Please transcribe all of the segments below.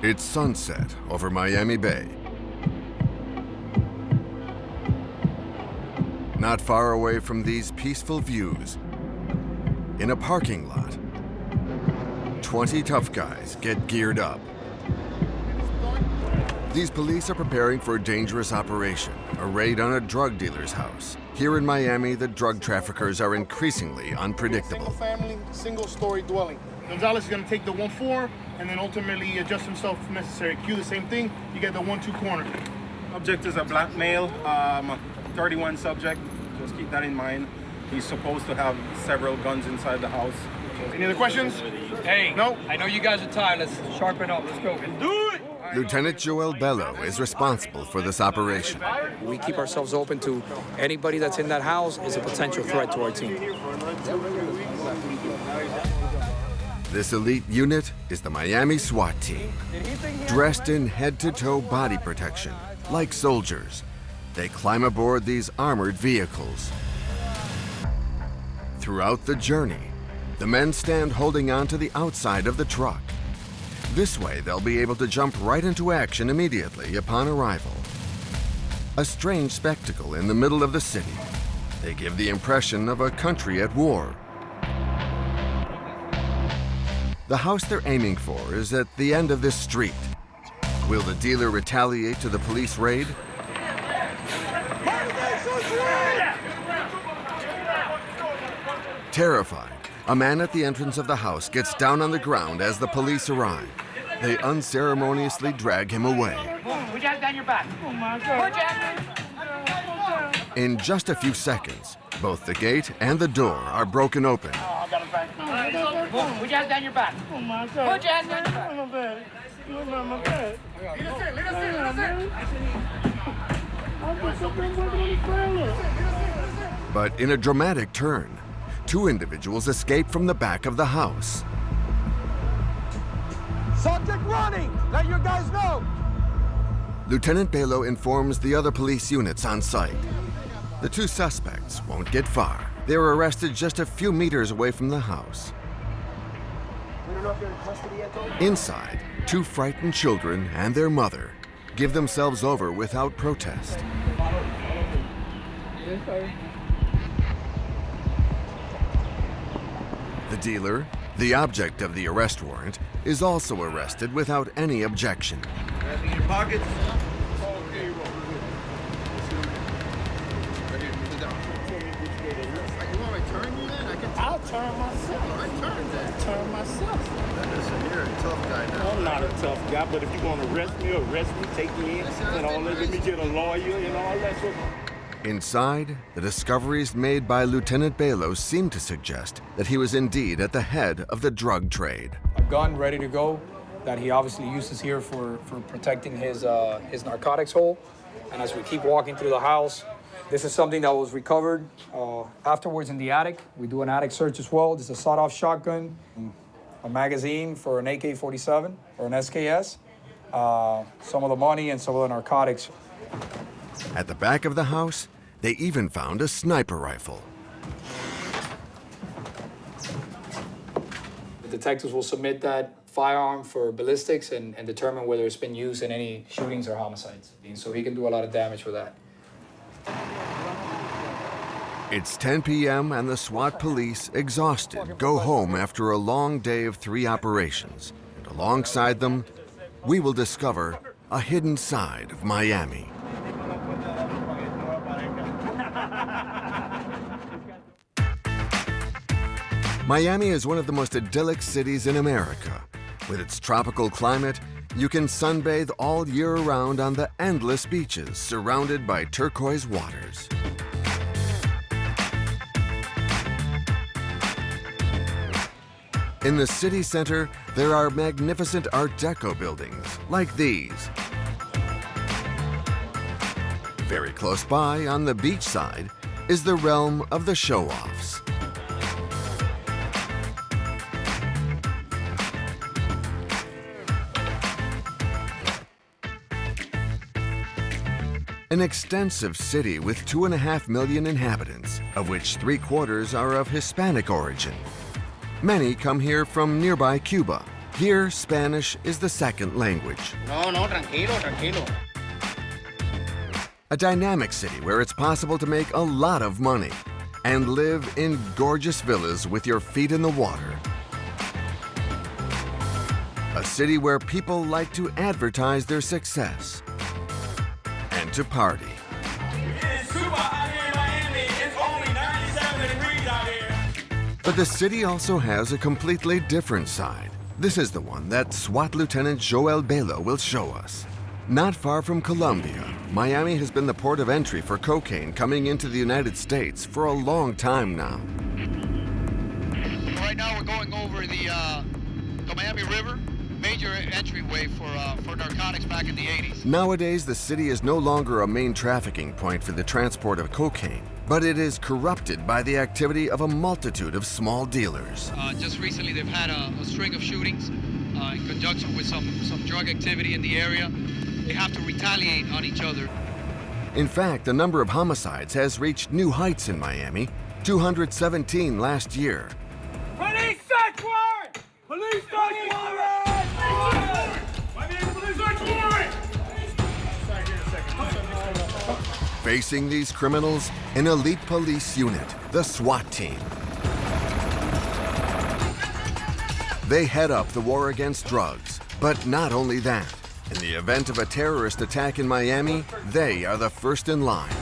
It's sunset over Miami Bay. Not far away from these peaceful views, in a parking lot, 20 tough guys get geared up. These police are preparing for a dangerous operation, a raid on a drug dealer's house. Here in Miami, the drug traffickers are increasingly unpredictable. Single-family, single-story dwelling. Gonzalez is going to take the 1-4 and then ultimately adjust himself if necessary. Q the same thing, you get the 1-2 corner. Subject is a black male, 31 subject. Just keep that in mind. He's supposed to have several guns inside the house. Any other questions? Hey, no? I know you guys are tired. Let's sharpen up. Let's go. Do it! Lieutenant Joel Bello is responsible for this operation. We keep ourselves open to anybody that's in that house is a potential threat to our team. This elite unit is the Miami SWAT team. Dressed in head-to-toe body protection, like soldiers, they climb aboard these armored vehicles. Throughout the journey, the men stand holding on to the outside of the truck. This way, they'll be able to jump right into action immediately upon arrival. A strange spectacle in the middle of the city. They give the impression of a country at war. The house they're aiming for is at the end of this street. Will the dealer retaliate to the police raid? Terrified, a man at the entrance of the house gets down on the ground as the police arrive. They unceremoniously drag him away. Put your hands down your back. Oh my God. In just a few seconds, both the gate and the door are broken open. Put your hands down your back. Oh my God. Put your hands down your back. But in a dramatic turn, two individuals escape from the back of the house. Subject running! Let your guys know! Lieutenant Bello informs the other police units on site. The two suspects won't get far. They were arrested just a few meters away from the house. Inside, two frightened children and their mother give themselves over without protest. The dealer, the object of the arrest warrant, is also arrested without any objection. Grabbing your pockets. I'll turn myself. I turn myself. Listen, you're a tough guy now. I'm not a tough guy, but if you're going to arrest me, take me in, and all that, let me get a lawyer and all that sort of. Inside, the discoveries made by Lieutenant Bello seem to suggest that he was indeed at the head of the drug trade. A gun ready to go that he obviously uses here for protecting his narcotics hole. And as we keep walking through the house, this is something that was recovered afterwards in the attic. We do an attic search as well. This is a sawed-off shotgun, a magazine for an AK-47 or an SKS, some of the money and some of the narcotics. At the back of the house, they even found a sniper rifle. The detectives will submit that firearm for ballistics and determine whether it's been used in any shootings or homicides. And so he can do a lot of damage with that. It's 10 p.m. and the SWAT police, exhausted, go home after a long day of 3 operations. And alongside them, we will discover a hidden side of Miami. Miami is one of the most idyllic cities in America. With its tropical climate, you can sunbathe all year round on the endless beaches surrounded by turquoise waters. In the city center, there are magnificent Art Deco buildings like these. Very close by, on the beach side, is the realm of the show-offs. An extensive city with 2.5 million inhabitants, of which 3/4 are of Hispanic origin. Many come here from nearby Cuba, Here, Spanish is the second language. No, tranquilo, tranquilo. A dynamic city where it's possible to make a lot of money and live in gorgeous villas with your feet in the water. A city where people like to advertise their success and to party. It's super hot here in Miami. It's only 97 degrees out here. But the city also has a completely different side. This is the one that SWAT Lieutenant Joel Bello will show us. Not far from Colombia, Miami has been the port of entry for cocaine coming into the United States for a long time now. Right now we're going over the Miami River, major entryway for narcotics back in the 80s. Nowadays, the city is no longer a main trafficking point for the transport of cocaine, but it is corrupted by the activity of a multitude of small dealers. Just recently they've had a string of shootings in conjunction with some drug activity in the area. They have to retaliate on each other. In fact, the number of homicides has reached new heights in Miami, 217 last year. Police search warrant! Police search warrant! Police search warrant! Facing these criminals, an elite police unit, the SWAT team. They head up the war against drugs, but not only that. In the event of a terrorist attack in Miami, they are the first in line.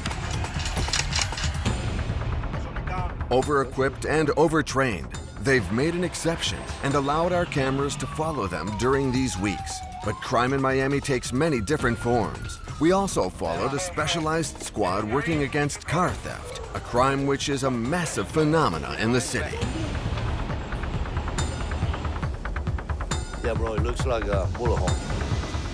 Over-equipped and overtrained, they've made an exception and allowed our cameras to follow them during these weeks. But crime in Miami takes many different forms. We also followed a specialized squad working against car theft, a crime which is a massive phenomenon in the city. Yeah, bro, it looks like a bullet hole.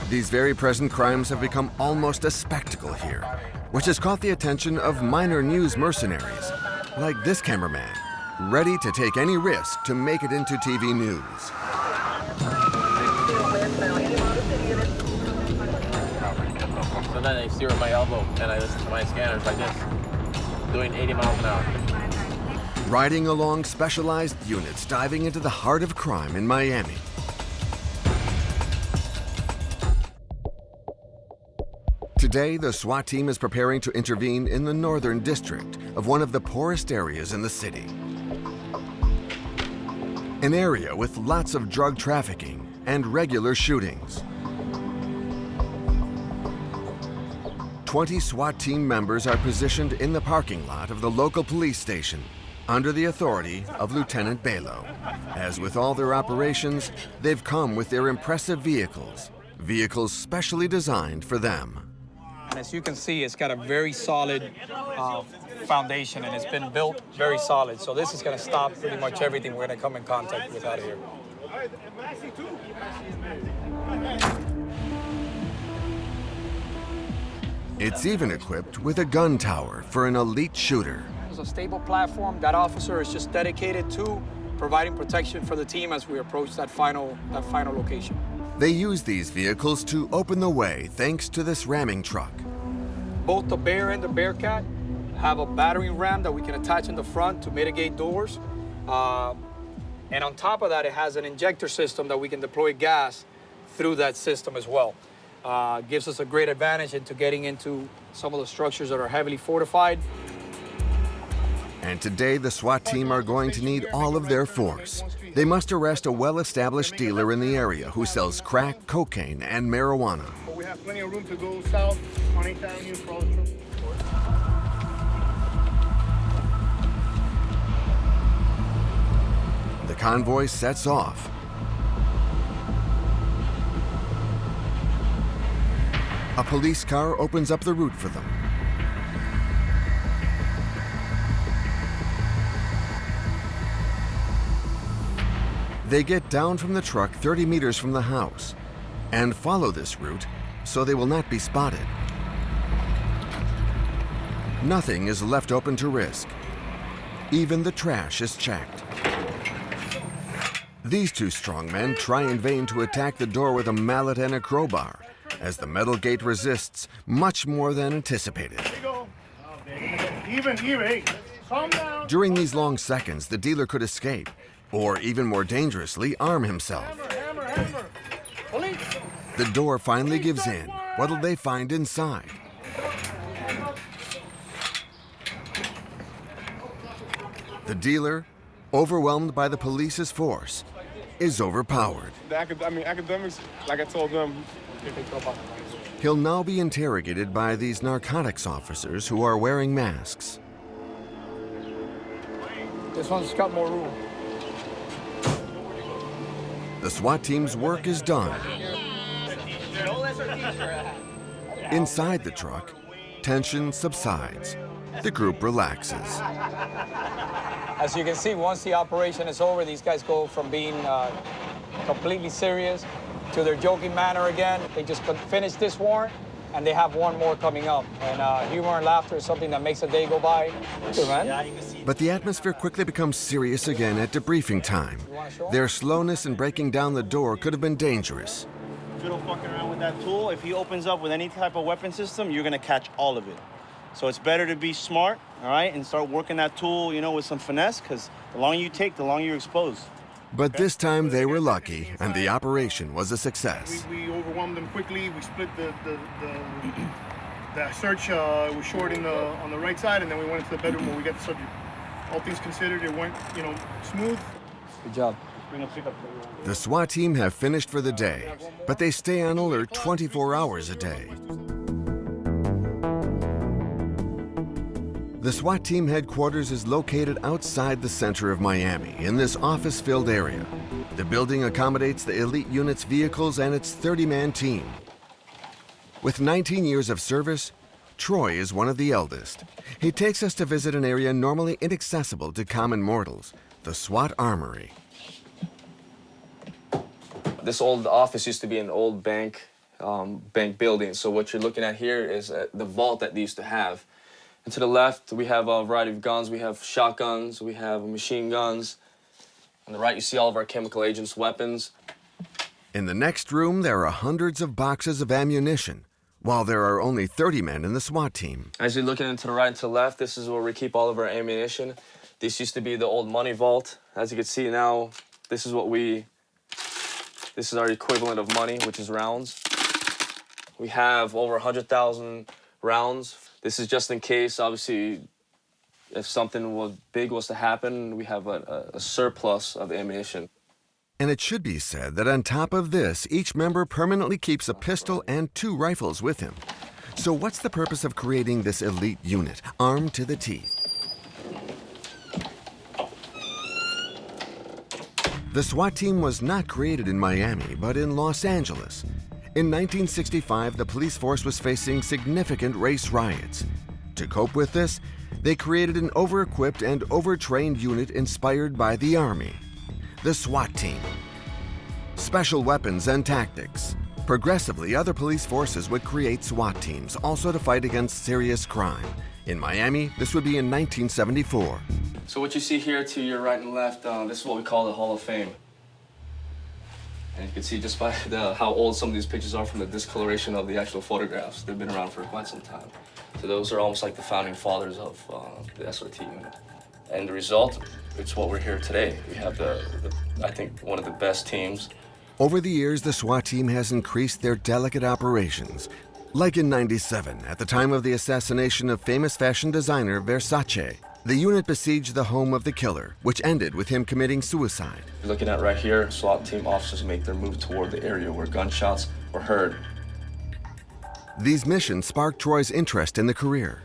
These very present crimes have become almost a spectacle here, which has caught the attention of minor news mercenaries, like this cameraman, ready to take any risk to make it into TV news. So then I steer with my elbow and I listen to my scanners like this, doing 80 miles an hour. Riding along specialized units diving into the heart of crime in Miami. Today, the SWAT team is preparing to intervene in the northern district of one of the poorest areas in the city. An area with lots of drug trafficking and regular shootings. 20 SWAT team members are positioned in the parking lot of the local police station under the authority of Lieutenant Bello. As with all their operations, they've come with their impressive vehicles specially designed for them. And as you can see, it's got a very solid foundation and it's been built very solid. So this is going to stop pretty much everything we're going to come in contact with out of here. It's even equipped with a gun tower for an elite shooter. It's a stable platform. That officer is just dedicated to providing protection for the team as we approach that final location. They use these vehicles to open the way thanks to this ramming truck. Both the Bear and the Bearcat have a battering ram that we can attach in the front to mitigate doors. And on top of that, it has an injector system that we can deploy gas through that system as well. Gives us a great advantage into getting into some of the structures that are heavily fortified. And today, the SWAT team are going to need all of their force. They must arrest a well-established dealer in the area who sells crack, cocaine, and marijuana. But we have plenty of room to go south on 8th Avenue for all the trucks. The convoy sets off. A police car opens up the route for them. They get down from the truck 30 meters from the house and follow this route so they will not be spotted. Nothing is left open to risk. Even the trash is checked. These two strongmen try in vain to attack the door with a mallet and a crowbar, as the metal gate resists much more than anticipated. There you go. Even, hey, calm down. During these long seconds, the dealer could escape, or even more dangerously, arm himself. The door finally gives in. What'll they find inside? The dealer, overwhelmed by the police's force, is overpowered. Academics, like I told them. He'll now be interrogated by these narcotics officers who are wearing masks. This one's got more room. The SWAT team's work is done. Inside the truck, tension subsides. The group relaxes. As you can see, once the operation is over, these guys go from being completely serious to their joking manner again. They just finished this warrant, and they have one more coming up. And humor and laughter is something that makes a day go by. Good, man. But the atmosphere quickly becomes serious again at debriefing time. Their slowness in breaking down the door could have been dangerous. If you don't fuck around with that tool, if he opens up with any type of weapon system, you're gonna catch all of it. So it's better to be smart, all right, and start working that tool, you know, with some finesse, because the longer you take, the longer you're exposed. But this time they were lucky, and the operation was a success. We overwhelmed them quickly. We split the search. Was short on the right side, and then we went into the bedroom where we got the subject. All things considered, it went, smooth. Good job. The SWAT team have finished for the day, but they stay on alert 24 hours a day. The SWAT team headquarters is located outside the center of Miami, in this office-filled area. The building accommodates the elite unit's vehicles and its 30-man team. With 19 years of service, Troy is one of the eldest. He takes us to visit an area normally inaccessible to common mortals, the SWAT Armory. This old office used to be an old bank building. So what you're looking at here is the vault that they used to have. And to the left, we have a variety of guns. We have shotguns, we have machine guns. On the right, you see all of our chemical agents' weapons. In the next room, there are hundreds of boxes of ammunition, while there are only 30 men in the SWAT team. As you're looking to the right and to the left, this is where we keep all of our ammunition. This used to be the old money vault. As you can see now, this is our equivalent of money, which is rounds. We have over 100,000 rounds. This is just in case, obviously, if something big was to happen, we have a surplus of ammunition. And it should be said that on top of this, each member permanently keeps a pistol and 2 rifles with him. So what's the purpose of creating this elite unit, armed to the teeth? The SWAT team was not created in Miami, but in Los Angeles. In 1965, the police force was facing significant race riots. To cope with this, they created an over-equipped and overtrained unit inspired by the Army, the SWAT team. Special weapons and tactics. Progressively, other police forces would create SWAT teams, also to fight against serious crime. In Miami, this would be in 1974. So what you see here to your right and left, this is what we call the Hall of Fame. And you can see just by how old some of these pictures are from the discoloration of the actual photographs. They've been around for quite some time. So those are almost like the founding fathers of the SRT unit. And the result, it's what we're here today. We have I think, one of the best teams. Over the years, the SWAT team has increased their delicate operations. Like in '97, at the time of the assassination of famous fashion designer Versace, the unit besieged the home of the killer, which ended with him committing suicide. You're looking at right here, SWAT team officers make their move toward the area where gunshots were heard. These missions sparked Troy's interest in the career.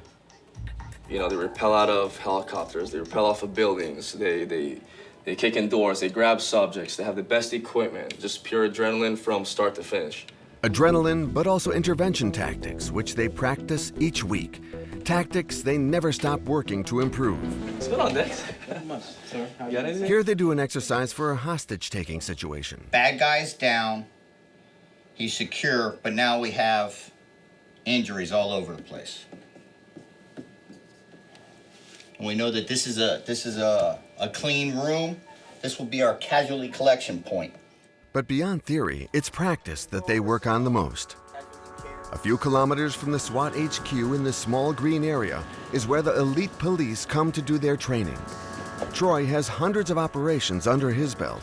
You know, they rappel out of helicopters, they rappel off of buildings, they kick in doors, they grab subjects, they have the best equipment, just pure adrenaline from start to finish. Adrenaline, but also intervention tactics, which they practice each week. Tactics they never stop working to improve. What's going on, Dick? Here they do an exercise for a hostage-taking situation. Bad guy's down, he's secure, but now we have injuries all over the place. And we know that this is a clean room. This will be our casualty collection point. But beyond theory, it's practice that they work on the most. A few kilometers from the SWAT HQ in this small green area is where the elite police come to do their training. Troy has hundreds of operations under his belt,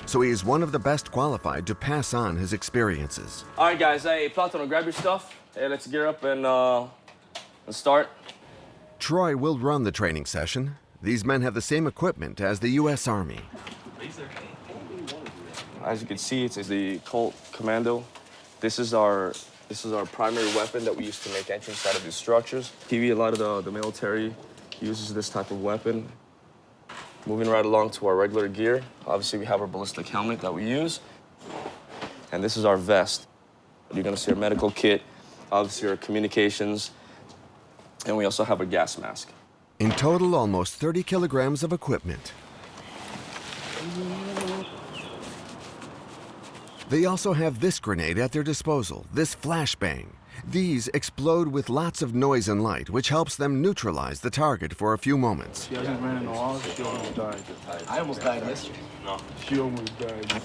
so he is one of the best qualified to pass on his experiences. All right, guys. Hey, Platono, grab your stuff. Hey, let's gear up and start. Troy will run the training session. These men have the same equipment as the U.S. Army. As you can see, it's the Colt Commando. This is our primary weapon that we use to make entry inside of these structures. TV, a lot of the military uses this type of weapon. Moving right along to our regular gear. Obviously, we have our ballistic helmet that we use. And this is our vest. You're gonna see our medical kit, obviously our communications, and we also have a gas mask. In total, almost 30 kilograms of equipment. They also have this grenade at their disposal, this flashbang. These explode with lots of noise and light, which helps them neutralize the target for a few moments. She hasn't ran in the walls, she almost died. I almost died yesterday. No. She almost died.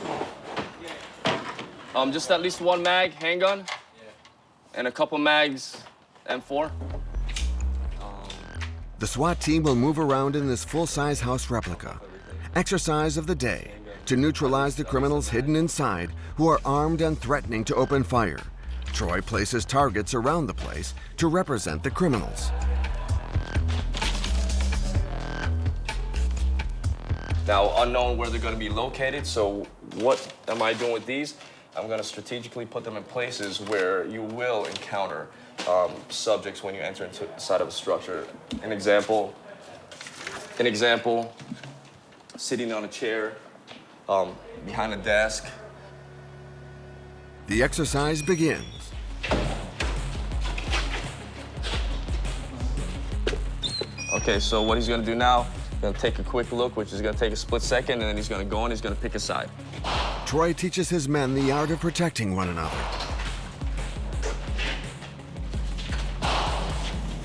Just at least one mag, handgun, and a couple mags, M4. The SWAT team will move around in this full-size house replica. Exercise of the day, to neutralize the criminals hidden inside who are armed and threatening to open fire. Troy places targets around the place to represent the criminals. Now, unknown where they're going to be located, so what am I doing with these? I'm going to strategically put them in places where you will encounter subjects when you enter inside of a structure. An example, sitting on a chair, behind a desk. The exercise begins. Okay, so what he's gonna do now, he's gonna take a quick look, which is gonna take a split second, and then he's gonna go and he's gonna pick a side. Troy teaches his men the art of protecting one another.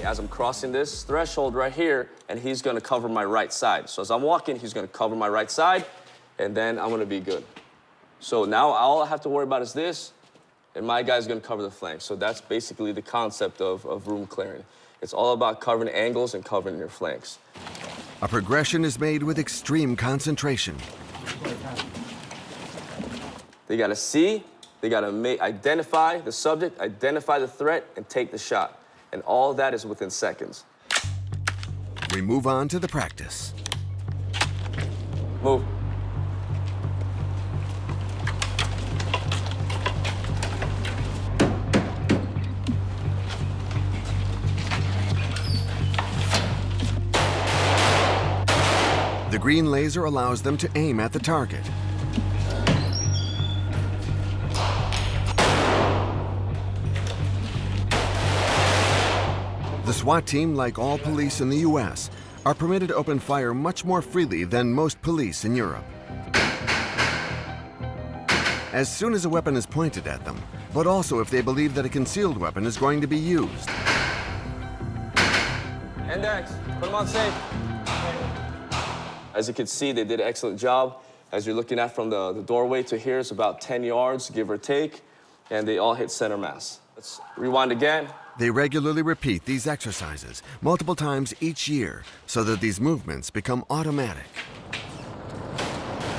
As I'm crossing this threshold right here, and he's gonna cover my right side. So as I'm walking, he's gonna cover my right side, and then I'm gonna be good. So now all I have to worry about is this, and my guy's gonna cover the flank. So that's basically the concept of room clearing. It's all about covering angles and covering your flanks. A progression is made with extreme concentration. They gotta see, they gotta identify the subject, identify the threat, and take the shot. And all that is within seconds. We move on to the practice. Move. The green laser allows them to aim at the target. The SWAT team, like all police in the US, are permitted to open fire much more freely than most police in Europe. As soon as a weapon is pointed at them, but also if they believe that a concealed weapon is going to be used. Index, put them on safe. As you can see, they did an excellent job. As you're looking at from the doorway to here, it's about 10 yards, give or take, and they all hit center mass. Let's rewind again. They regularly repeat these exercises multiple times each year so that these movements become automatic.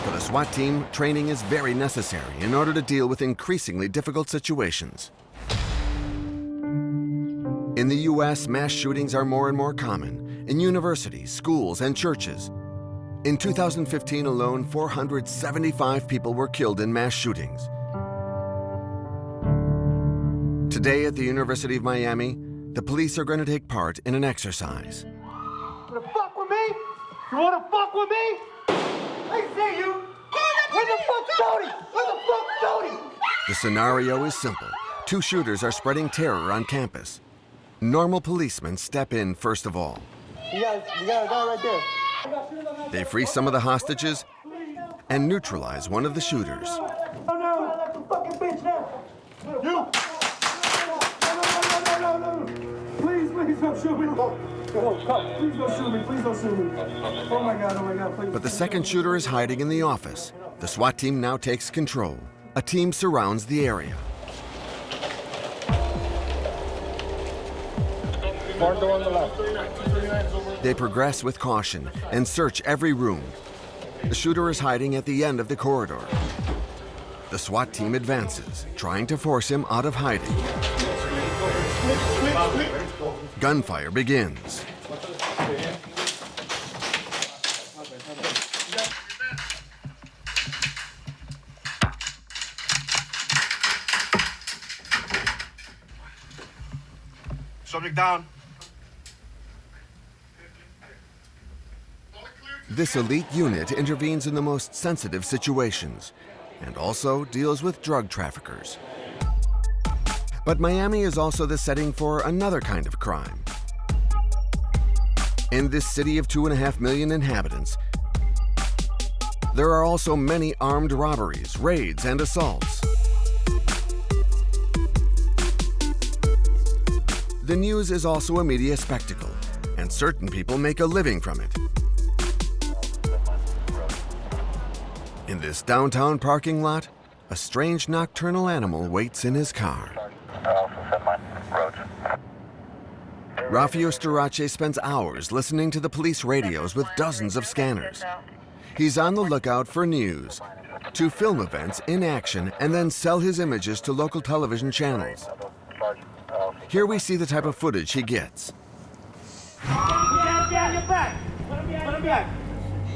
For the SWAT team, training is very necessary in order to deal with increasingly difficult situations. In the US, mass shootings are more and more common in universities, schools, and churches. In 2015 alone, 475 people were killed in mass shootings. Today at the University of Miami, the police are going to take part in an exercise. You wanna fuck with me? You wanna fuck with me? I see you. Where the fuck's Tony? Where the fuck's Tony? The scenario is simple. Two shooters are spreading terror on campus. Normal policemen step in first of all. You got a guy right there. They free some of the hostages and neutralize one of the shooters. Oh no, that's a fucking bitch now. You! No. Please don't shoot me. Please don't shoot me. Please don't shoot me. Oh my God, please. But the second shooter is hiding in the office. The SWAT team now takes control. A team surrounds the area. Mark the one on the left. They progress with caution and search every room. The shooter is hiding at the end of the corridor. The SWAT team advances, trying to force him out of hiding. Gunfire begins. Subject down. This elite unit intervenes in the most sensitive situations and also deals with drug traffickers. But Miami is also the setting for another kind of crime. In this city of 2.5 million inhabitants, there are also many armed robberies, raids, and assaults. The news is also a media spectacle, and certain people make a living from it. In this downtown parking lot, a strange nocturnal animal waits in his car. Rafael Starace spends hours listening to the police radios with dozens of scanners. He's on the lookout for news, to film events in action and then sell his images to local television channels. Here we see the type of footage he gets.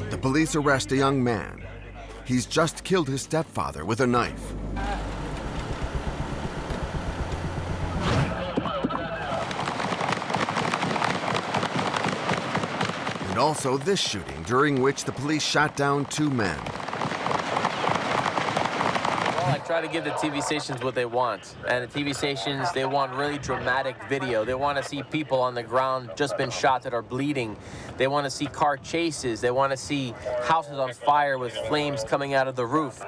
The police arrest a young man. He's just killed his stepfather with a knife. And also this shooting, during which the police shot down 2 men. Well, I try to give the TV stations what they want. And the TV stations, they want really dramatic video. They want to see people on the ground just been shot that are bleeding. They want to see car chases. They want to see houses on fire with flames coming out of the roof.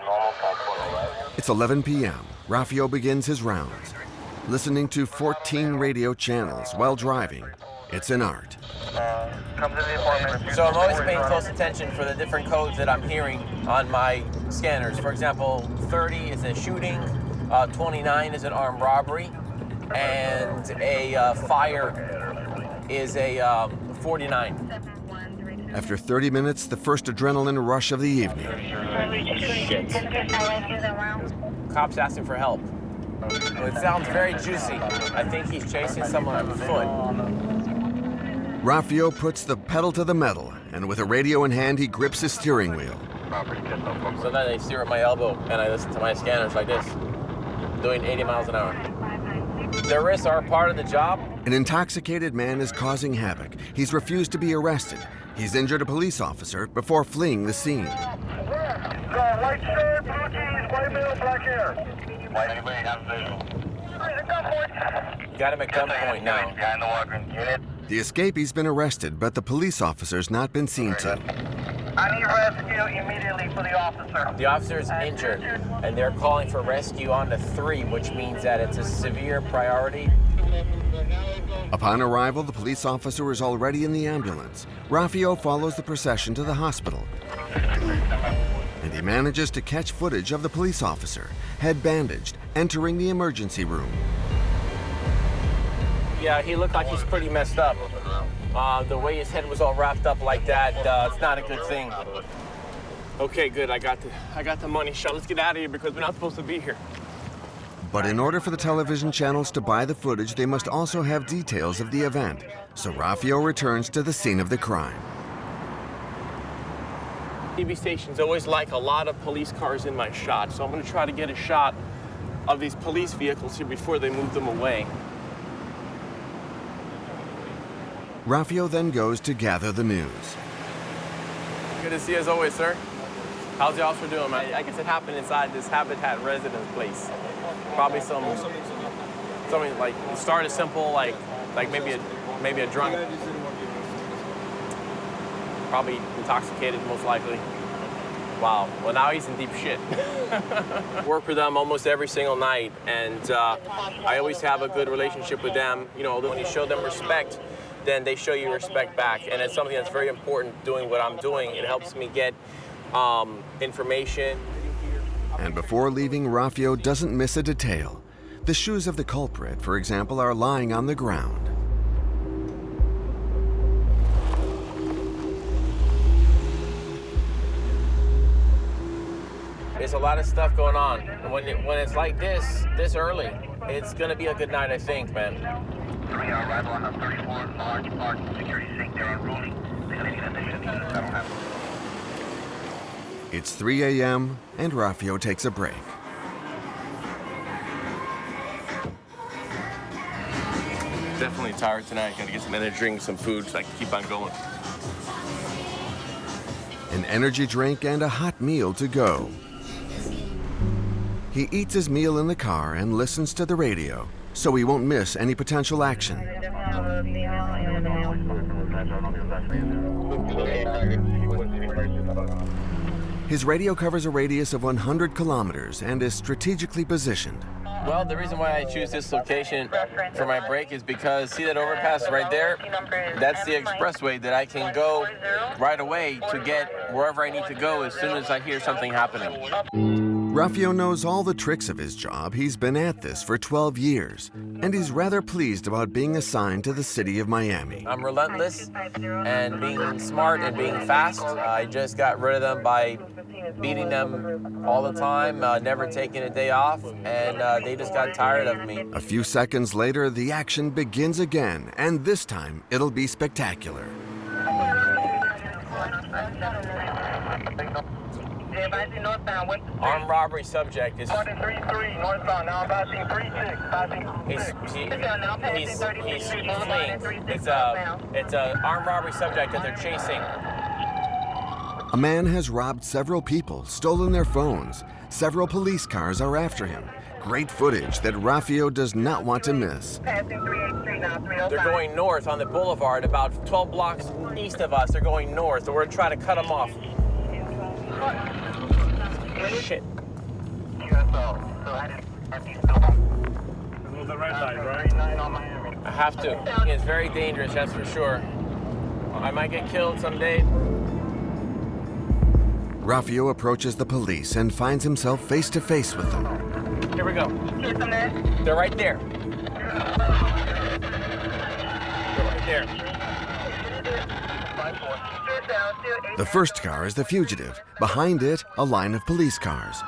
It's 11 p.m. Rafael begins his rounds. Listening to 14 radio channels while driving, it's an art. So I'm always paying close attention for the different codes that I'm hearing on my scanners. For example, 30 is a shooting, 29 is an armed robbery, and a fire is a 49. After 30 minutes, the first adrenaline rush of the evening. Shit. Cops asking for help. Well, it sounds very juicy. I think he's chasing someone on foot. Rafael puts the pedal to the metal, and with a radio in hand, he grips his steering wheel. So then I steer at my elbow, and I listen to my scanners like this, doing 80 miles an hour. The risks are part of the job. An intoxicated man is causing havoc. He's refused to be arrested. He's injured a police officer before fleeing the scene. White shirt, blue jeans, white male, black hair. White, anybody have visual? Got him at gunpoint now. The escapee's been arrested, but the police officer's not been seen to. I need rescue immediately for the officer. The officer is injured, and they're calling for rescue on the 3, which means that it's a severe priority. Upon arrival, the police officer is already in the ambulance. Rafael follows the procession to the hospital. And he manages to catch footage of the police officer, head bandaged, entering the emergency room. Yeah, he looked like he's pretty messed up. The way his head was all wrapped up like that, it's not a good thing. Okay, good. I got the money shot. Let's get out of here because we're not supposed to be here. But in order for the television channels to buy the footage, they must also have details of the event. So Rafael returns to the scene of the crime. TV stations always like a lot of police cars in my shot, so I'm going to try to get a shot of these police vehicles here before they move them away. Rafael then goes to gather the news. Good to see you as always, sir. How's the officer doing, man? I guess it happened inside this Habitat residence place. Probably something like, start as simple, like maybe a drunk. Probably intoxicated, most likely. Wow, well now he's in deep shit. Work with them almost every single night, and I always have a good relationship with them. You know, when you show them respect, then they show you respect back, and it's something that's very important doing what I'm doing. It helps me get information. And before leaving, Rafael doesn't miss a detail. The shoes of the culprit, for example, are lying on the ground. There's a lot of stuff going on. And when it's like this early, it's gonna be a good night, I think, man. 3 arrival on the 34, large park, security sync, they're unruly. They're gonna need admission to the federal house. It's 3 a.m. and Rafio takes a break. Definitely tired tonight. Gotta get some energy drink, some food, so I can keep on going. An energy drink and a hot meal to go. He eats his meal in the car and listens to the radio, so he won't miss any potential action. His radio covers a radius of 100 kilometers and is strategically positioned. Well, the reason why I choose this location for my break is because, see that overpass right there? That's the expressway that I can go right away to get wherever I need to go as soon as I hear something happening. Rafio knows all the tricks of his job. He's been at this for 12 years, and he's rather pleased about being assigned to the city of Miami. I'm relentless and being smart and being fast. I just got rid of them by beating them all the time, never taking a day off, and they just got tired of me. A few seconds later, the action begins again, and this time it'll be spectacular. Armed robbery subject is. He's fleeing. It's a armed robbery subject that they're chasing. A man has robbed several people, stolen their phones. Several police cars are after him. Great footage that Rafio does not want to miss. They're going north on the boulevard, about 12 blocks east of us. They're going north, and we're trying to cut them off. Shit. I have to. It's very dangerous, that's for sure. I might get killed someday. Rafio approaches the police and finds himself face to face with them. Here we go. They're right there. They're right there. The first car is the fugitive. Behind it, a line of police cars.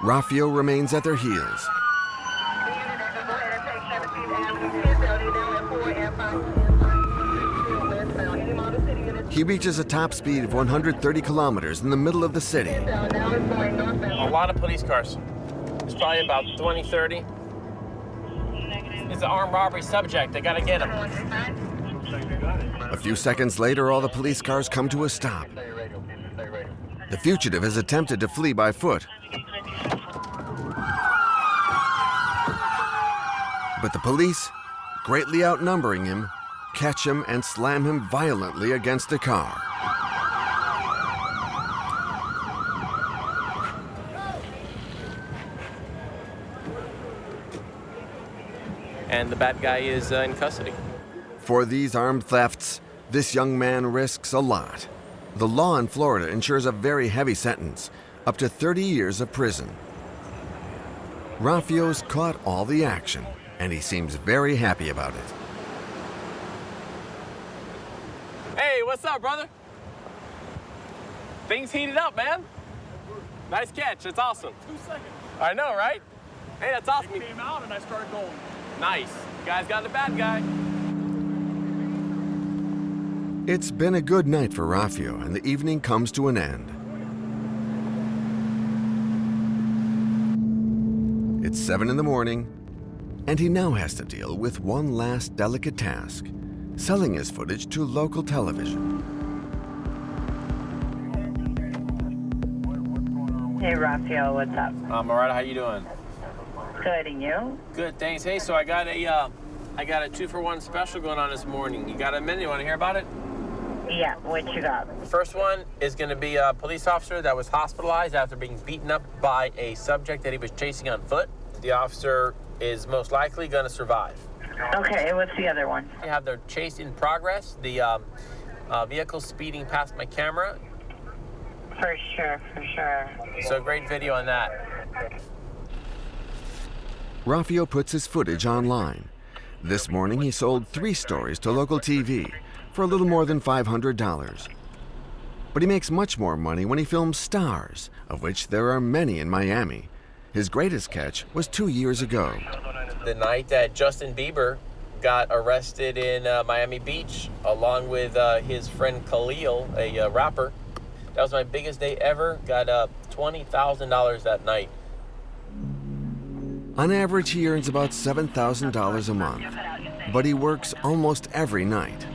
Rafio remains at their heels. He reaches a top speed of 130 kilometers in the middle of the city. A lot of police cars. It's probably about 20, 30. It's an armed robbery subject. They gotta get him. A few seconds later, all the police cars come to a stop. The fugitive has attempted to flee by foot. But the police, greatly outnumbering him, catch him and slam him violently against the car. And the bad guy is in custody. For these armed thefts, this young man risks a lot. The law in Florida ensures a very heavy sentence, up to 30 years of prison. Rafio's caught all the action, and he seems very happy about it. Hey, what's up, brother? Things heated up, man. Nice catch. It's awesome. 2 seconds. I know, right? Hey, that's awesome. It came out and I started going. Nice. You guys got the bad guy. It's been a good night for Rafio, and the evening comes to an end. It's 7 in the morning, and he now has to deal with one last delicate task: selling his footage to local television. Hey, Raphael, what's up? I'm all right. How you doing? Good, and you? Good, thanks. Hey, so I got a 2-for-1 special going on this morning. You got a minute? You want to hear about it? Yeah, what you got? The first one is going to be a police officer that was hospitalized after being beaten up by a subject that he was chasing on foot. The officer is most likely going to survive. Okay, what's the other one? I have their chase in progress. The vehicle speeding past my camera. For sure, for sure. So great video on that. Rafio puts his footage online. This morning, he sold 3 stories to local TV for a little more than $500. But he makes much more money when he films stars, of which there are many in Miami. His greatest catch was 2 years ago. The night that Justin Bieber got arrested in Miami Beach, along with his friend Khalil, a rapper. That was my biggest day ever. Got $20,000 that night. On average, he earns about $7,000 a month, but he works almost every night.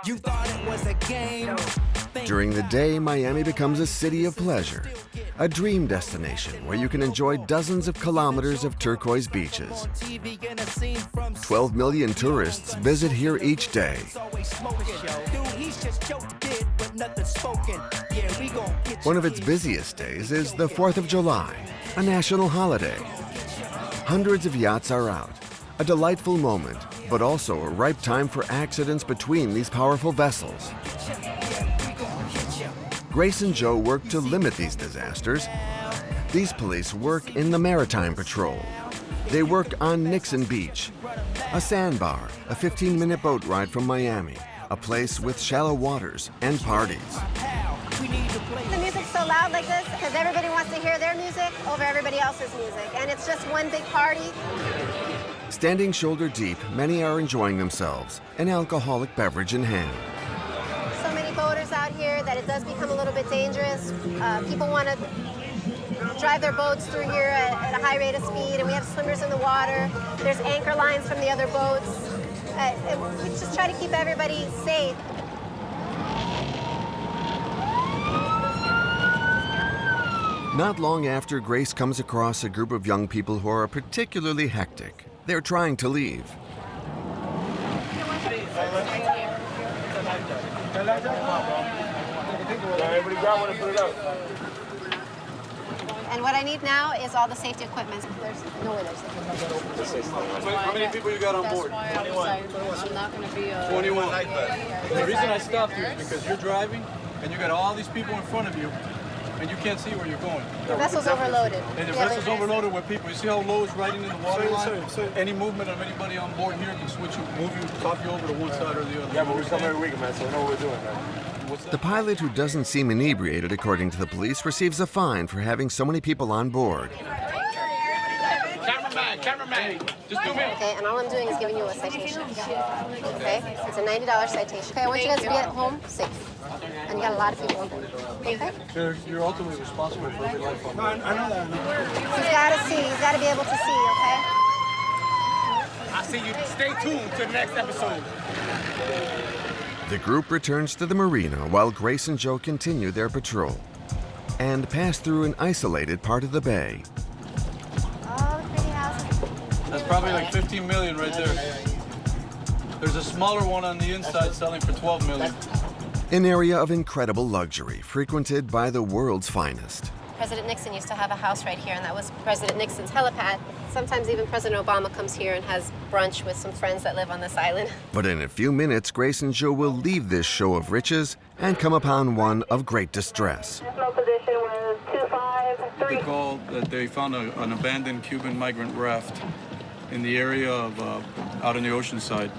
You thought it was a game. During the day, Miami becomes a city of pleasure, a dream destination where you can enjoy dozens of kilometers of turquoise beaches. 12 million tourists visit here each day. One of its busiest days is the 4th of July, a national holiday. Hundreds of yachts are out, a delightful moment, but also a ripe time for accidents between these powerful vessels. Grace and Joe work to limit these disasters. These police work in the Maritime Patrol. They work on Nixon Beach, a sandbar, a 15-minute boat ride from Miami, a place with shallow waters and parties. The music's so loud like this because everybody wants to hear their music over everybody else's music, and it's just one big party. Standing shoulder deep, many are enjoying themselves, an alcoholic beverage in hand. So many boaters out here that it does become a little bit dangerous. People want to drive their boats through here at a high rate of speed, and we have swimmers in the water. There's anchor lines from the other boats. And we just try to keep everybody safe. Not long after, Grace comes across a group of young people who are particularly hectic. They're trying to leave. And what I need now is all the safety equipment. There's no way there's How many people you got on board? 21. I'm not going to be 21. The reason I stopped you is because you're driving and you got all these people in front of you and you can't see where you're going. The vessel's overloaded. And the vessel's overloaded with people. You see how low it's riding in the water line? Any movement of anybody on board here can switch you, move you, top you over to one side or the other. Yeah, but we come every week, man, so we know what we're doing, man. The pilot, who doesn't seem inebriated according to the police, receives a fine for having so many people on board. Cameraman, just do me. Okay, and all I'm doing is giving you a citation. Okay, it's a $90 citation. Okay, I want you guys to be at home safe. And you got a lot of people on board. Okay? You're ultimately responsible for every life on board. I know that. He's got to see. He's got to be able to see, okay? I'll see you. Stay tuned to the next episode. The group returns to the marina while Grace and Joe continue their patrol and pass through an isolated part of the bay. Oh, the pretty houses. That's probably like 15 million right there. There's a smaller one on the inside selling for 12 million. An area of incredible luxury frequented by the world's finest. President Nixon used to have a house right here, and that was President Nixon's helipad. Sometimes even President Obama comes here and has brunch with some friends that live on this island. But in a few minutes, Grace and Joe will leave this show of riches and come upon one of great distress. They called that they found an abandoned Cuban migrant raft in the area of out in the ocean side.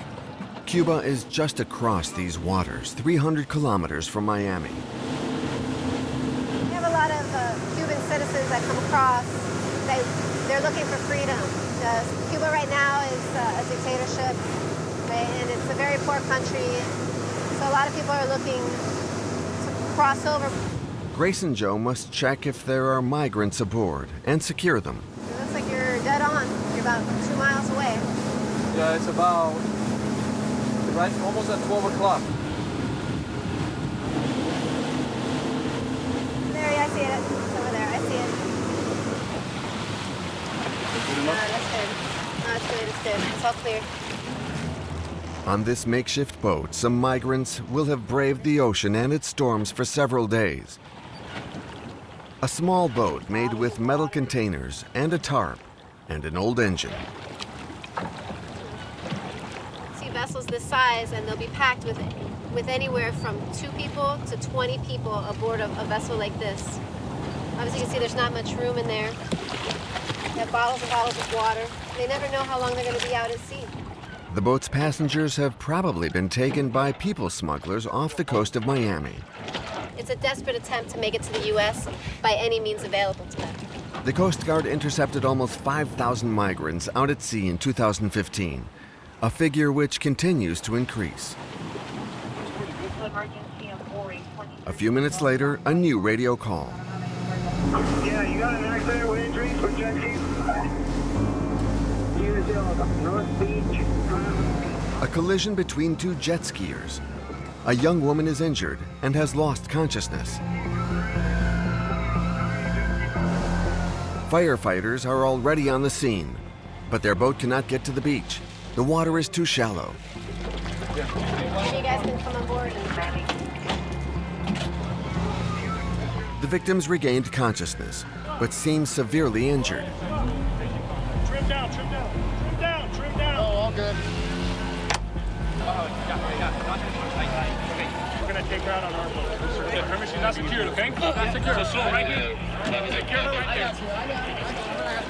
Cuba is just across these waters, 300 kilometers from Miami. We have a lot of Cuban citizens that come across. They're looking for freedom. Cuba right now is a dictatorship, right? And it's a very poor country. So a lot of people are looking to cross over. Grace and Joe must check if there are migrants aboard and secure them. It looks like you're dead on. You're about 2 miles away. Yeah, it's about right, almost at 12 o'clock. There, yeah, I see it. It's over there. I see it. That's good. No, it's good. It's good. It's all clear. On this makeshift boat, some migrants will have braved the ocean and its storms for several days. A small boat made with metal containers and a tarp and an old engine. See vessels this size, and they'll be packed with with anywhere from 2 people to 20 people aboard a vessel like this. Obviously, you can see there's not much room in there. They have bottles and bottles of water. They never know how long they're going to be out at sea. The boat's passengers have probably been taken by people smugglers off the coast of Miami. It's a desperate attempt to make it to the U.S. by any means available to them. The Coast Guard intercepted almost 5,000 migrants out at sea in 2015, a figure which continues to increase. A few minutes later, a new radio call. Yeah, you got an accident with injuries for jet skis? North Beach. A collision between 2 jet skiers. A young woman is injured and has lost consciousness. Firefighters are already on the scene, but their boat cannot get to the beach. The water is too shallow. Maybe you guys can come on board and... The victims regained consciousness, but seem severely injured. Trim down, trim down, trim down, trim down. Oh, all good. We're going to take her out on our boat. Remember, she's not secured, okay? Not secured. So slow right here. Secure her right there.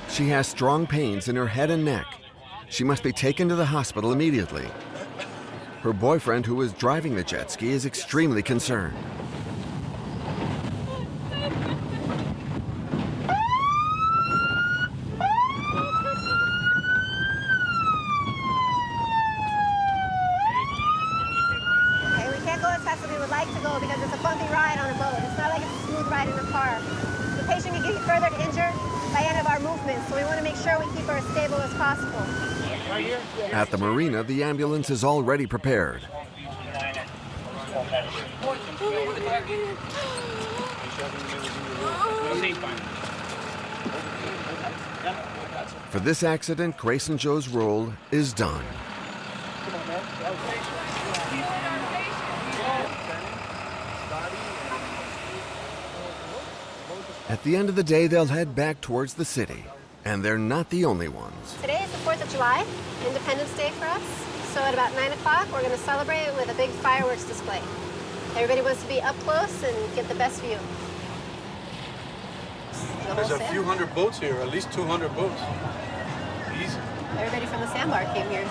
She has strong pains in her head and neck. She must be taken to the hospital immediately. Her boyfriend, who is driving the jet ski, is extremely concerned. Because it's a bumpy ride on a boat. It's not like it's a smooth ride in a car. The patient can get further injured by any of our movements, so we want to make sure we keep her as stable as possible. At the marina, the ambulance is already prepared. For this accident, Grayson Joe's role is done. At the end of the day, they'll head back towards the city. And they're not the only ones. Today is the 4th of July, Independence Day for us. So at about 9 o'clock, we're going to celebrate it with a big fireworks display. Everybody wants to be up close and get the best view. There's a few hundred boats here, at least 200 boats. Easy. Everybody from the sandbar came here.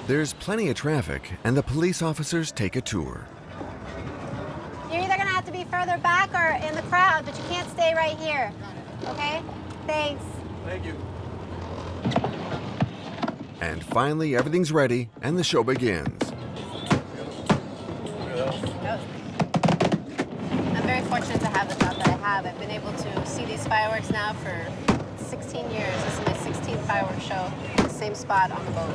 There's plenty of traffic, and the police officers take a tour. You're either going to have to be further back or in the crowd, but you can't stay right here. Okay? Thanks. Thank you. And finally, everything's ready, and the show begins. I'm very fortunate to have the job that I have. I've been able to see these fireworks now for 16 years. This is my 16th fireworks show, the same spot on the boat.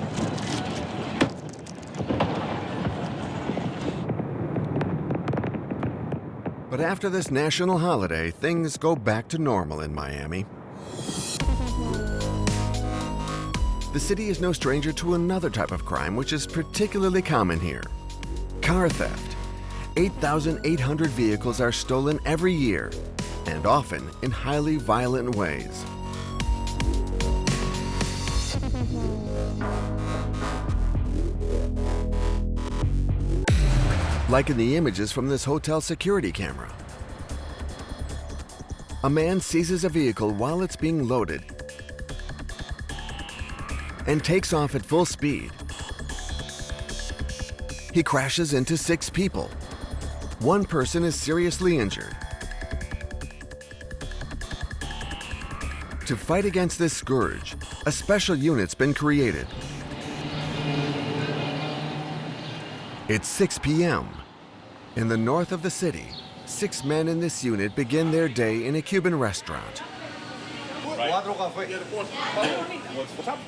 But after this national holiday, things go back to normal in Miami. The city is no stranger to another type of crime which is particularly common here: car theft. 8,800 vehicles are stolen every year, and often in highly violent ways. Like in the images from this hotel security camera. A man seizes a vehicle while it's being loaded and takes off at full speed. He crashes into 6 people. 1 person is seriously injured. To fight against this scourge, a special unit's been created. It's 6 p.m. In the north of the city, 6 men in this unit begin their day in a Cuban restaurant.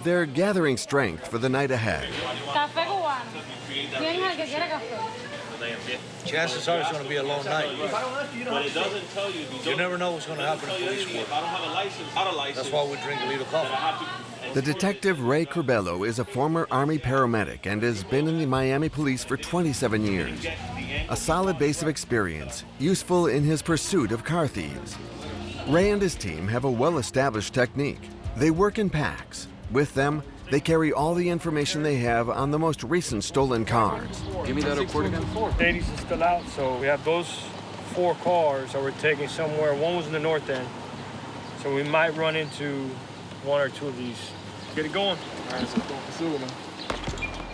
They're gathering strength for the night ahead. Chances are it's going to be a long night. You never know what's going to happen in police work. That's why we drink a little coffee. The detective Ray Curbelo is a former Army paramedic and has been in the Miami police for 27 years. A solid base of experience, useful in his pursuit of car thieves. Ray and his team have a well-established technique. They work in packs. With them, They carry all the information they have on the most recent stolen cars. Give me that report again. Ladies is still out, so we have those 4 cars that we're taking somewhere. One was in the north end, so we might run into 1 or 2 of these. Get it going. All right, let's go pursue them.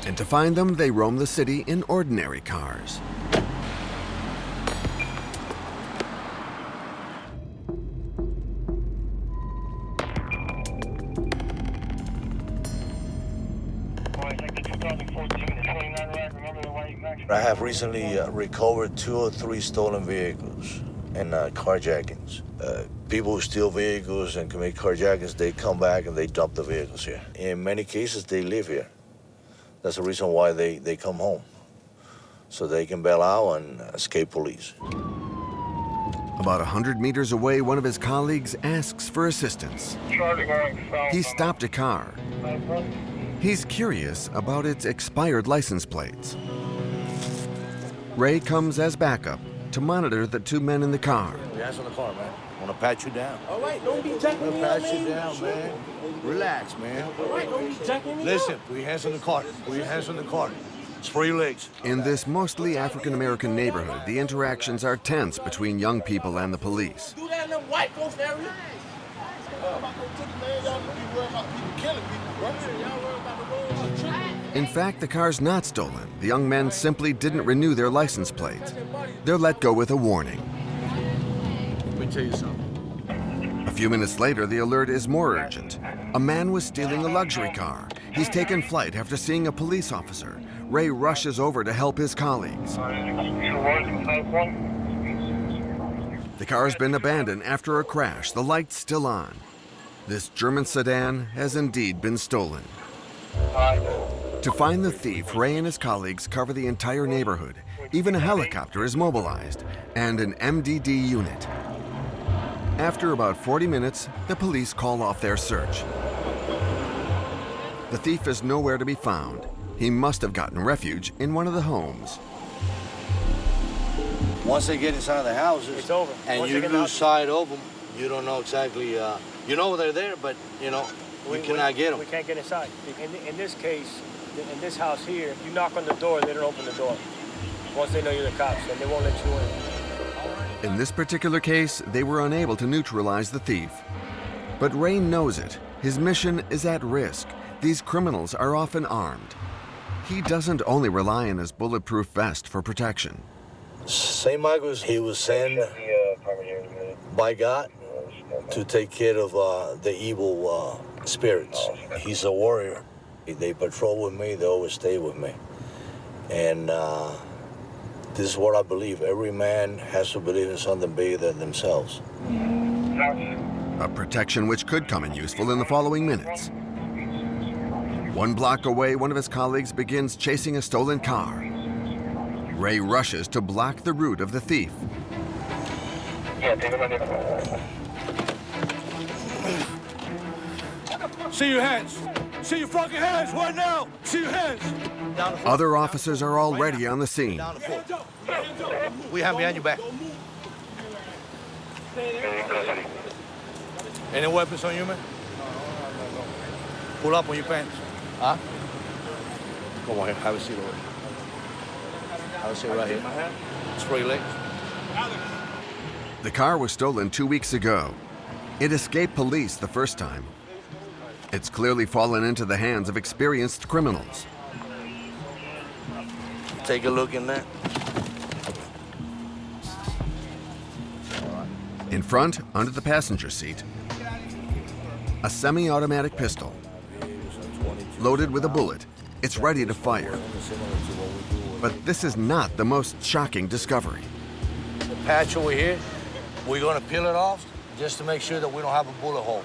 And to find them, they roam the city in ordinary cars. I have recently recovered 2 or 3 stolen vehicles and carjackings. People who steal vehicles and commit carjackings, they come back and they dump the vehicles here. In many cases, they live here. That's the reason why they come home, so they can bail out and escape police. About 100 meters away, one of his colleagues asks for assistance. He stopped a car. He's curious about its expired license plates. Ray comes as backup to monitor the 2 men in the car. Your hands on the car, man. I want to pat you down. All right, don't be jacking me pat up, you down, man. Relax, man. All right, don't be jacking me Listen, up. put your hands on the car. Put your hands on the car. Spread your legs. In this mostly African-American neighborhood, the interactions are tense between young people and the police. Do that in the white folks area. In fact, the car's not stolen. The young men simply didn't renew their license plates. They're let go with a warning. Let me tell you something. A few minutes later, the alert is more urgent. A man was stealing a luxury car. He's taken flight after seeing a police officer. Ray rushes over to help his colleagues. The car's been abandoned after a crash, the light's still on. This German sedan has indeed been stolen. To find the thief, Ray and his colleagues cover the entire neighborhood. Even a helicopter is mobilized, and an MDD unit. After about 40 minutes, the police call off their search. The thief is nowhere to be found. He must have gotten refuge in one of the homes. Once they get inside the houses, it's over. And Once you lose sight of them, you don't know exactly, you know they're there, but you cannot get them. We can't get inside. In this case, in this house here, if you knock on the door, they don't open the door. Once they know you're the cops, then they won't let you in. In this particular case, they were unable to neutralize the thief. But Ray knows it. His mission is at risk. These criminals are often armed. He doesn't only rely on his bulletproof vest for protection. St. Michael's, he was sent by God to take care of the evil spirits. He's a warrior. They patrol with me, they always stay with me. And this is what I believe. Every man has to believe in something bigger than themselves. A protection which could come in useful in the following minutes. 1 block away, one of his colleagues begins chasing a stolen car. Ray rushes to block the route of the thief. See your hands. See your fucking hands right now. See your hands. Other officers are already on the scene. We have behind your back. Any weapons on you, man? Pull up on your pants. Huh? Come on here. Have a seat over here. Have a seat right here. Spread your legs. The car was stolen 2 weeks ago. It escaped police the first time. It's clearly fallen into the hands of experienced criminals. Take a look in there. In front, under the passenger seat, a semi-automatic pistol. Loaded with a bullet, it's ready to fire. But this is not the most shocking discovery. The patch over here, we're gonna peel it off just to make sure that we don't have a bullet hole.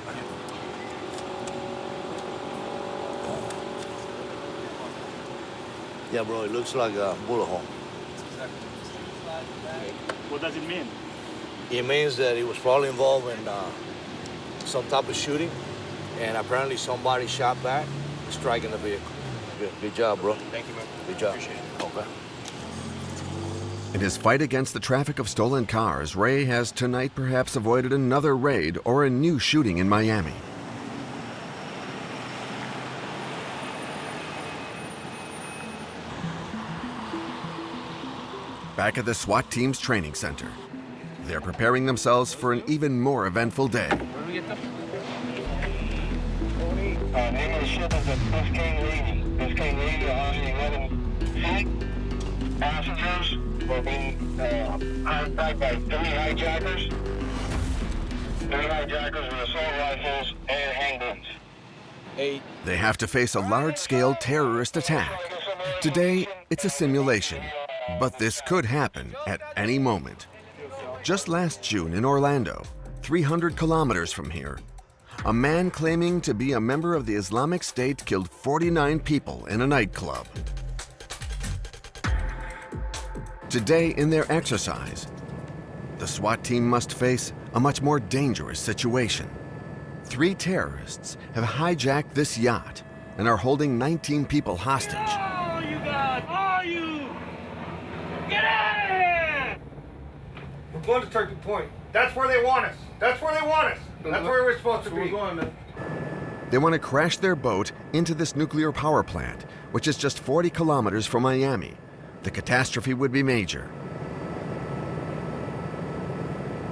Yeah, bro, it looks like a bullet hole. What does it mean? It means that he was probably involved in some type of shooting, and apparently somebody shot back, striking the vehicle. Good job, bro. Thank you, man. Good job. Appreciate it. Okay. In his fight against the traffic of stolen cars, Ray has tonight perhaps avoided another raid or a new shooting in Miami. back at the SWAT team's training center. They're preparing themselves for an even more eventful day. Name of the ship is the Biscayne Lady. Biscayne Lady, 111 feet. Passengers were being hijacked by 3 hijackers. 3 hijackers with assault rifles and handguns. They have to face a large-scale terrorist attack. Today, it's a simulation, but this could happen at any moment. Just last June in Orlando, 300 kilometers from here, a man claiming to be a member of the Islamic State killed 49 people in a nightclub. Today, in their exercise, the SWAT team must face a much more dangerous situation. 3 terrorists have hijacked this yacht and are holding 19 people hostage. Oh, you guys! Oh, you! Get out of here! We're going to Turkey Point. That's where they want us. That's where they want us. That's where we're supposed to be. We're going, man. They want to crash their boat into this nuclear power plant, which is just 40 kilometers from Miami. The catastrophe would be major.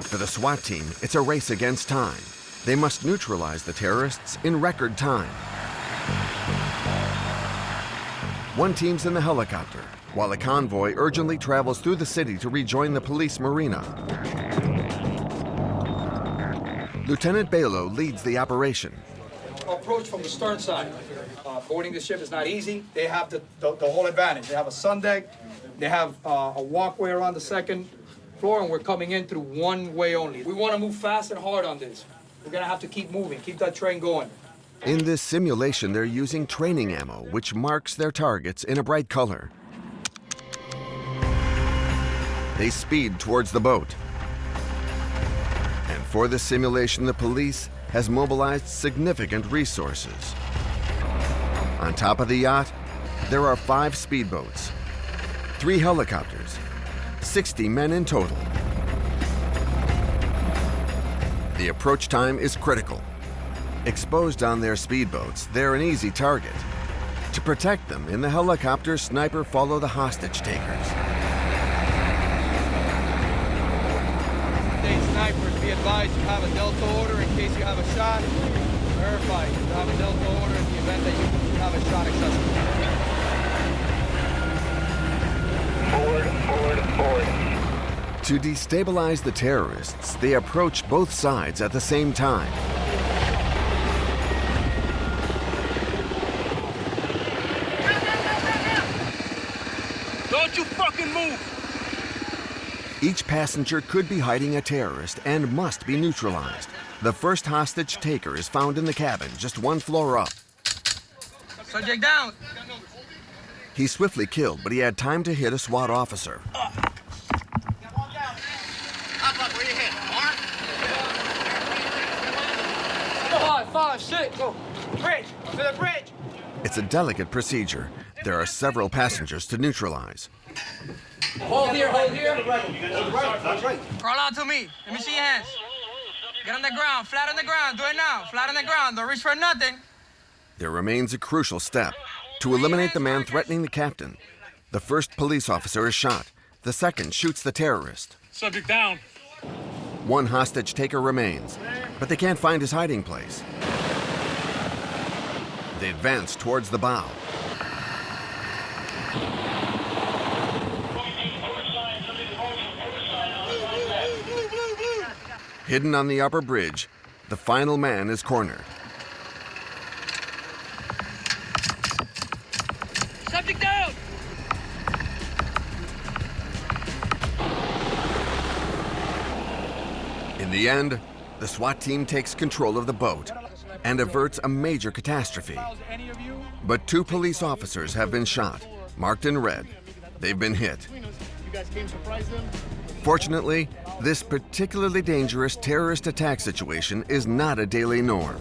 For the SWAT team, it's a race against time. They must neutralize the terrorists in record time. One team's in the helicopter, while a convoy urgently travels through the city to rejoin the police marina. Lieutenant Balo leads the operation. Approach from the stern side. Boarding the ship is not easy. They have the whole advantage. They have a sun deck. They have a walkway around the second floor, and we're coming in through one way only. We want to move fast and hard on this. We're going to have to keep moving, keep that train going. In this simulation, they're using training ammo, which marks their targets in a bright color. They speed towards the boat. And for this simulation, the police has mobilized significant resources. On top of the yacht, there are 5 speedboats, 3 helicopters, 60 men in total. The approach time is critical. Exposed on their speedboats, they're an easy target. To protect them, in the helicopter, sniper follow the hostage takers. State snipers, be advised you have a Delta order in case you have a shot. Verify you have a Delta order in the event that you have a shot accessible. Forward. To destabilize the terrorists, they approach both sides at the same time. Don't you fucking move! Each passenger could be hiding a terrorist and must be neutralized. The first hostage taker is found in the cabin, just 1 floor up. Subject down. He's swiftly killed, but he had time to hit a SWAT officer. Five, 6, go. Bridge, to the bridge. It's a delicate procedure. There are several passengers to neutralize. Hold here, hold here. Crawl out to me. Let me see your hands. Get on the ground, flat on the ground. Do it now, flat on the ground. Don't reach for nothing. There remains a crucial step. To eliminate the man threatening the captain, the first police officer is shot. The second shoots the terrorist. Subject down. 1 hostage taker remains, but they can't find his hiding place. They advance towards the bow. Hidden on the upper bridge, the final man is cornered. Subject down! In the end, the SWAT team takes control of the boat and averts a major catastrophe. But 2 police officers have been shot, marked in red. They've been hit. You guys came to surprise them? Fortunately, this particularly dangerous terrorist attack situation is not a daily norm.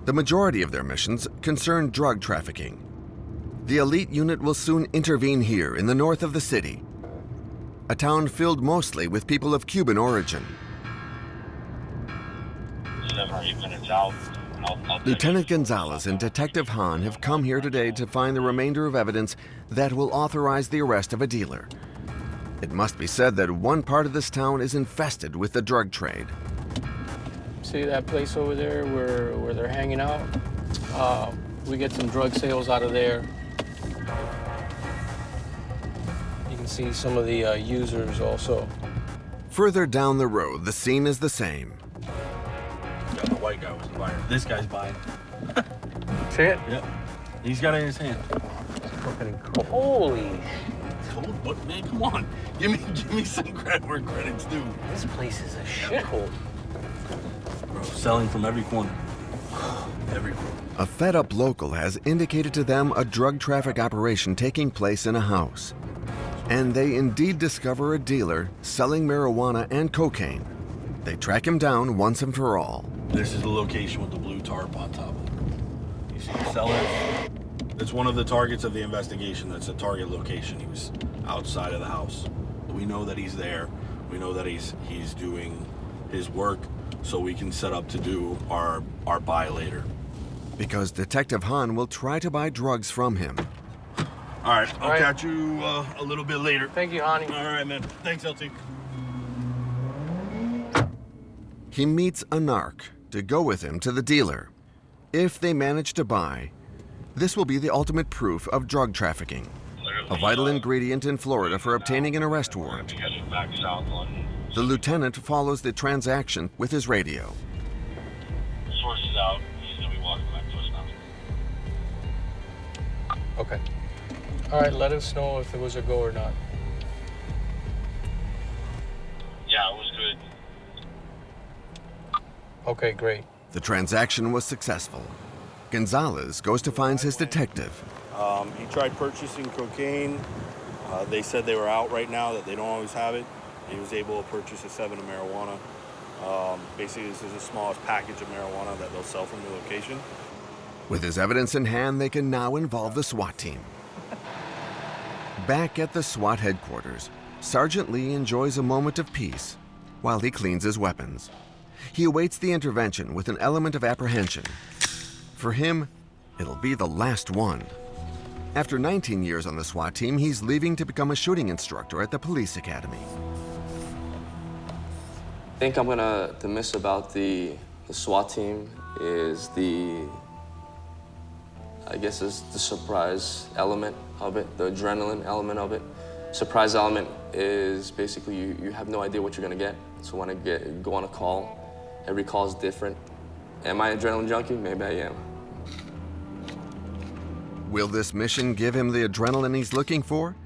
The majority of their missions concern drug trafficking. The elite unit will soon intervene here in the north of the city, a town filled mostly with people of Cuban origin. 7 or 8 minutes out. Lieutenant Gonzalez and Detective Hahn have come here today to find the remainder of evidence that will authorize the arrest of a dealer. It must be said that one part of this town is infested with the drug trade. See that place over there where they're hanging out? We get some drug sales out of there. You can see some of the users also. Further down the road, the scene is the same. Yeah, the white guy was the buyer. This guy's buying. See it? Yep. He's got it in his hand. Holy. But man, come on. Give me some credit where credit's due. This place is a shithole. Bro, selling from every corner. Every corner. A fed-up local has indicated to them a drug traffic operation taking place in a house. And they indeed discover a dealer selling marijuana and cocaine. They track him down once and for all. This is the location with the blue tarp on top of it. You see the seller? That's one of the targets of the investigation. That's a target location. He was outside of the house. We know that he's there. We know that he's doing his work, so we can set up to do our buy later. Because Detective Hahn will try to buy drugs from him. All right, I'll catch you a little bit later. Thank you, honey. All right, man. Thanks, LT. He meets a narc to go with him to the dealer. If they manage to buy, this will be the ultimate proof of drug trafficking, a vital ingredient in Florida for obtaining an arrest warrant. The lieutenant follows the transaction with his radio. Source is out. He's going to be walking back to us now. Okay. All right, let us know if it was a go or not. Yeah, it was good. Okay, great. The transaction was successful. Gonzalez goes to find his detective. He tried purchasing cocaine. They said they were out right now, that they don't always have it. He was able to purchase a 7 of marijuana. Basically, this is the smallest package of marijuana that they'll sell from the location. With his evidence in hand, they can now involve the SWAT team. Back at the SWAT headquarters, Sergeant Lee enjoys a moment of peace while he cleans his weapons. He awaits the intervention with an element of apprehension. For him, it'll be the last one. After 19 years on the SWAT team, he's leaving to become a shooting instructor at the police academy. I think I'm gonna miss about the SWAT team is I guess it's the surprise element of it, the adrenaline element of it. Surprise element is basically you have no idea what you're gonna get. So when I go on a call, every call is different. Am I an adrenaline junkie? Maybe I am. Will this mission give him the adrenaline he's looking for?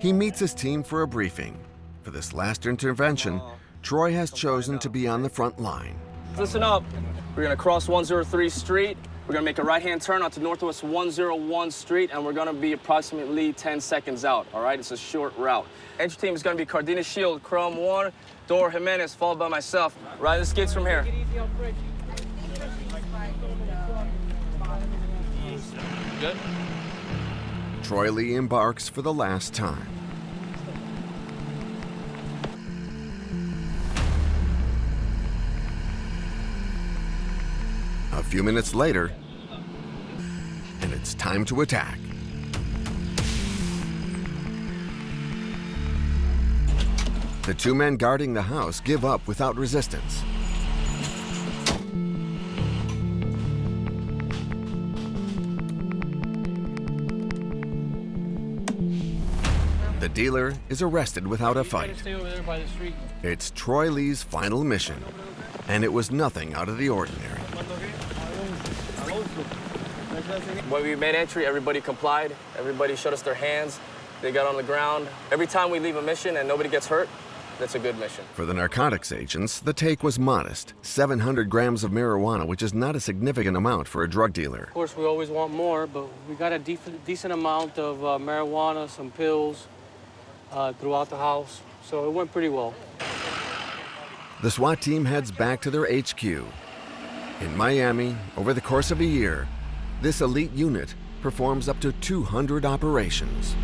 He meets his team for a briefing. For this last intervention, Troy has chosen to be on the front line. Listen up. We're gonna cross 103 Street. We're gonna make a right-hand turn onto Northwest 101 Street, and we're gonna be approximately 10 seconds out, all right? It's a short route. Entry team is gonna be Cardenas Shield, Chrome 1, Dor Jimenez, followed by myself. Ride the skids from here. Good? Troy Lee embarks for the last time. A few minutes later, and it's time to attack. The two men guarding the house give up without resistance. The dealer is arrested without a fight. Stay over there by the street. It's Troy Lee's final mission, and it was nothing out of the ordinary. When we made entry, everybody complied. Everybody showed us their hands. They got on the ground. Every time we leave a mission and nobody gets hurt, that's a good mission. For the narcotics agents, the take was modest. 700 grams of marijuana, which is not a significant amount for a drug dealer. Of course, we always want more, but we got a decent amount of marijuana, some pills throughout the house, so it went pretty well. The SWAT team heads back to their HQ. In Miami, over the course of a year, this elite unit performs up to 200 operations.